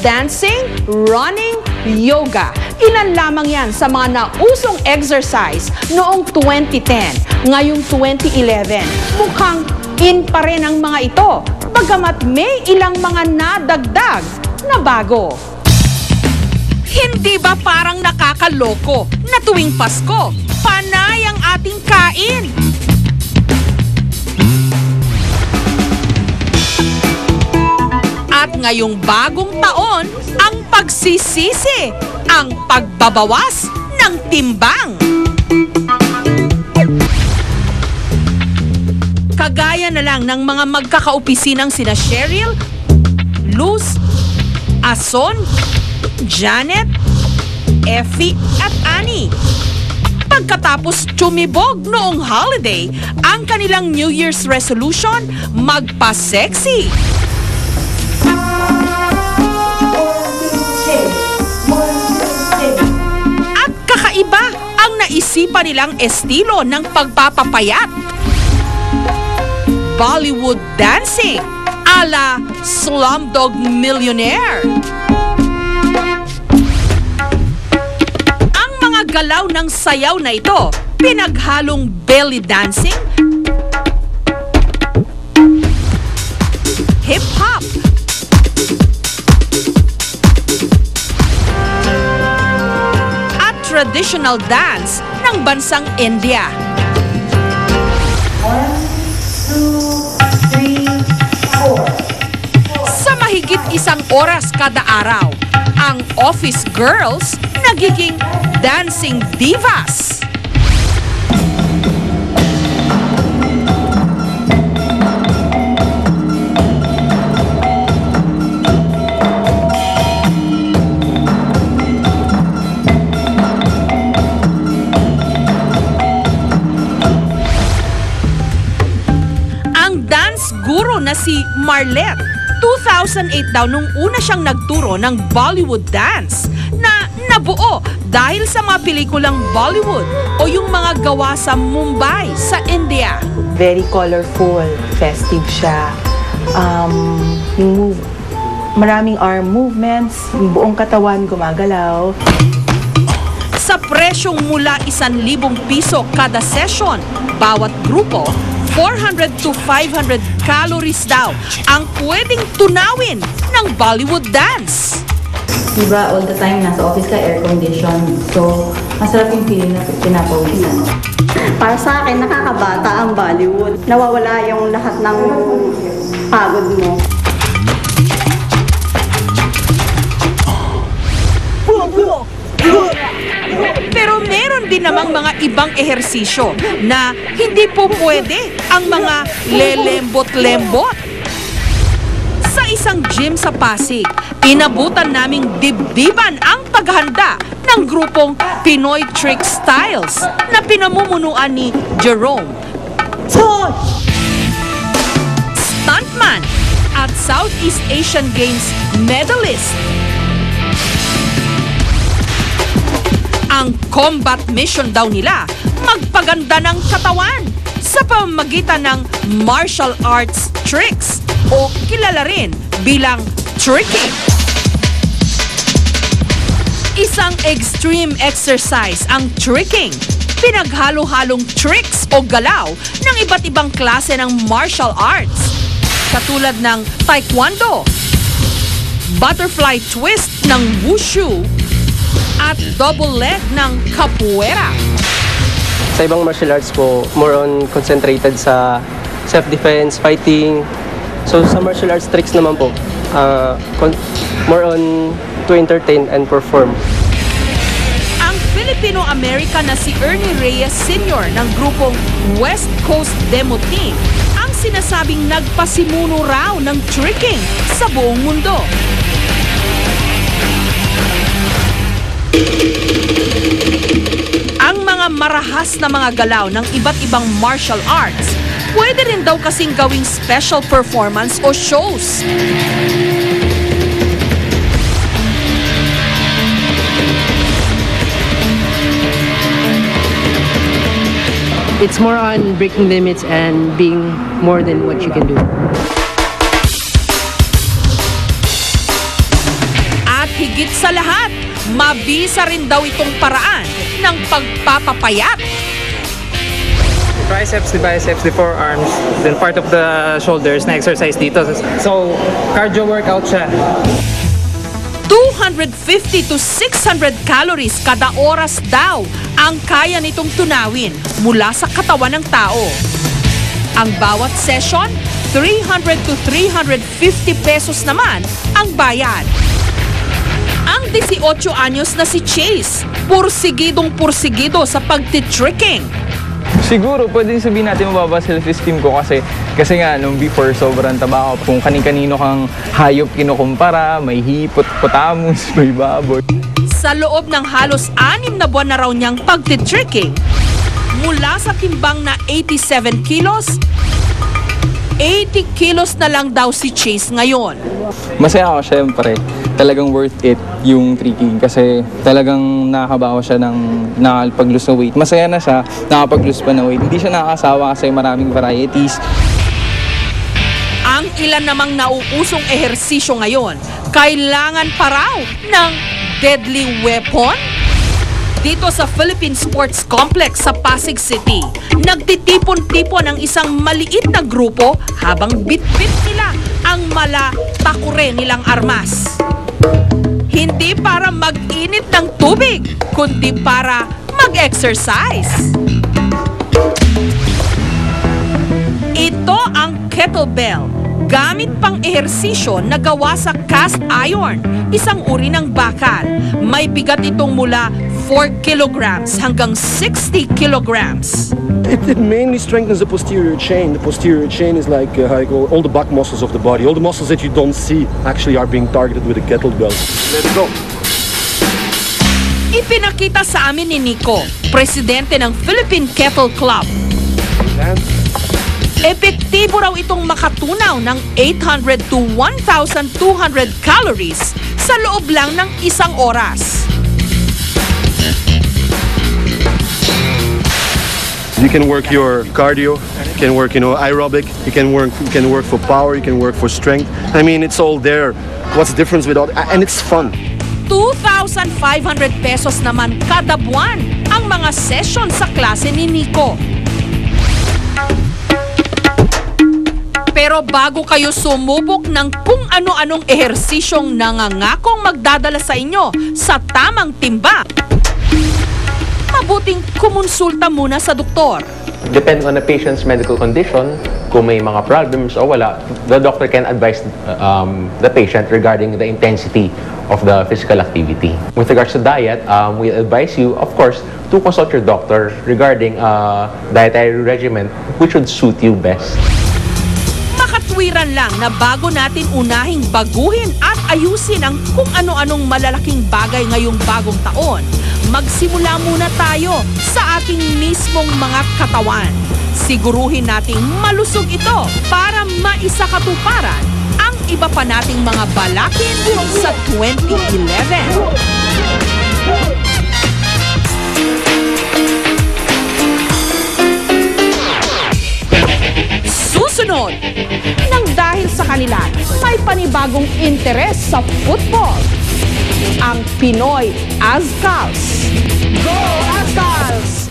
dancing, running, yoga. Ilan lamang yan sa mga nausong exercise noong 2010. Ngayong 2011, mukhang in pa rin ang mga ito, bagamat may ilang mga nadagdag na bago. Hindi ba parang nakakaloko na tuwing Pasko, panay ang ating kain? At ngayong bagong taon, ang pagsisisi, ang pagbabawas ng timbang. Kagaya na lang ng mga magkakaopisinang sina Cheryl, Luz, Ason, Janet, Effie at Annie. Pagkatapos tumibog noong holiday, ang kanilang New Year's resolution, magpa-sexy. At kakaiba ang naisipan nilang estilo ng pagpapapayat. Bollywood dancing ala Slumdog Millionaire. Ang mga galaw ng sayaw na ito, pinaghalong belly dancing, hip-hop, at traditional dance ng bansang India. 1, 2, 3, 4. Sa mahigit isang oras kada araw, ang office girls nagiging dancing divas. Guro na si Marlette. 2008 daw nung una siyang nagturo ng Bollywood dance na nabuo dahil sa mga pelikulang Bollywood o yung mga gawa sa Mumbai sa India. Very colorful, festive siya. Maraming arm movements, yung buong katawan gumagalaw. Sa presyong mula 1,000 piso kada session, bawat grupo, 400 to 500 calories daw ang pwedeng tunawin ng Bollywood dance. Diba, all the time nasa office ka, air condition. So, masarap yung feeling na pinapawisan. Para sa akin, nakakabata ang Bollywood. Nawawala yung lahat ng pagod mo. Pero meron din namang mga ibang ehersisyo na hindi po pwede ang mga lelembot-lembot. Sa isang gym sa Pasig, inabutan naming dibdiban ang paghanda ng grupong Pinoy Trick Styles na pinamumunuan ni Jerome, stuntman at Southeast Asian Games medalist. Ang combat mission daw nila, magpaganda ng katawan sa pamamagitan ng martial arts tricks o kilala rin bilang tricking. Isang extreme exercise ang tricking. Pinaghalo-halong tricks o galaw ng iba't ibang klase ng martial arts. Katulad ng taekwondo, butterfly twist ng wushu, at double leg ng capoeira. Sa ibang martial arts po, more on concentrated sa self-defense, fighting. So sa martial arts tricks naman po, more on to entertain and perform. Ang Filipino-American na si Ernie Reyes Sr. ng grupong West Coast Demo Team ang sinasabing nagpasimuno raw ng tricking sa buong mundo. Ang mga marahas na mga galaw ng iba't ibang martial arts, pwede rin daw kasing gawing special performance o shows. It's more on breaking limits and being more than what you can do. higit sa lahat, mabisa rin daw itong paraan ng pagpapapayat. Triceps, the biceps, the forearms, then part of the shoulders na exercise dito. So, cardio workout siya. 250 to 600 calories kada oras daw ang kaya nitong tunawin mula sa katawan ng tao. Ang bawat session, 300 to 350 pesos naman ang bayad. Ang 18 anyos na si Chase, pursigidong-pursigido sa pagtitricking. Siguro pwede sabihin natin mababa self-esteem ko kasi nga nung before sobrang taba ako. Kung kanin-kanino kang hayop kinukumpara, may hipot-potamus, may baboy. Sa loob ng halos 6 na buwan na raw niyang pagtitricking, mula sa timbang na 87 kilos, 80 kilos na lang daw si Chase ngayon. Masaya ako syempre. Talagang worth it yung tricking kasi talagang nakakabawa siya ng nakapag-lose na weight. Masaya na siya, nakapag-lose pa na weight. Hindi siya nakakasawa kasi maraming varieties. Ang ilan namang nauusong ehersisyo ngayon, kailangan pa raw ng deadly weapon? Dito sa Philippine Sports Complex sa Pasig City, nagtitipon-tipon ang isang maliit na grupo habang bit-bit nila ang mala-takure nilang armas. Hindi para mag-init ng tubig, kundi para mag-exercise. Ito ang kettlebell, gamit pang ehersisyo na gawa sa cast iron, isang uri ng bakal. May bigat itong mula 4 kilograms hanggang 60 kilograms. It mainly strengthens the posterior chain. The posterior chain is like how you call all the back muscles of the body. All the muscles that you don't see actually are being targeted with a kettlebell. Let's go. Ipinakita sa amin ni Nico, presidente ng Philippine Kettle Club. Epektibo raw itong makatunaw ng 800 to 1,200 calories sa loob lang ng 1 oras. You can work your cardio, you can work, aerobic, you can work for power, you can work for strength. I mean, it's all there. What's the difference with all? And it's fun. 2,500 pesos naman kada buwan ang mga session sa klase ni Nico. Pero bago kayo sumubok ng kung ano-anong ehersisyong nangangakong magdadala sa inyo sa tamang timba, mabuting kumonsulta muna sa doktor. Depending on the patient's medical condition, kung may mga problems o wala, the doctor can advise the patient regarding the intensity of the physical activity. With regards to diet, we advise you, of course, to consult your doctor regarding dietary regimen which would suit you best. Makatwiran lang na bago natin unahing baguhin at ayusin ang kung ano-anong malalaking bagay ngayong bagong taon, magsimula muna tayo sa ating mismong mga katawan. Siguruhin nating malusog ito para maisakatuparan ang iba pa nating mga balakin sa 2011. Susunod, nang dahil sa kanila may panibagong interes sa football, ang Pinoy Azkals. Go Azkals!